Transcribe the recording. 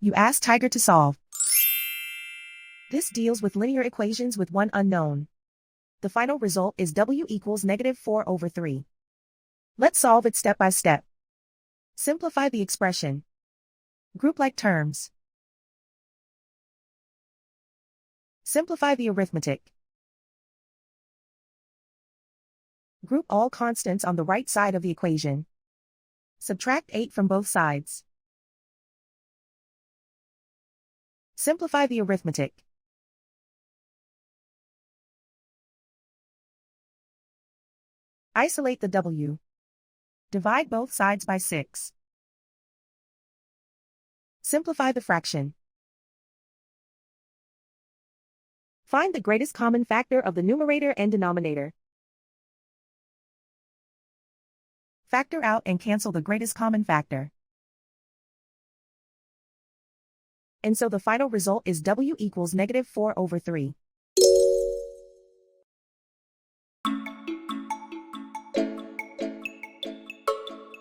You ask Tiger to solve. This deals with linear equations with one unknown. The final result is w equals -4/3. Let's solve it step by step. Simplify the expression. Group like terms. Simplify the arithmetic. Group all constants on the right side of the equation. Subtract 8 from both sides. Simplify the arithmetic. Isolate the w. Divide both sides by 6. Simplify the fraction. Find the greatest common factor of the numerator and denominator. Factor out and cancel the greatest common factor. And so the final result is w equals -4/3.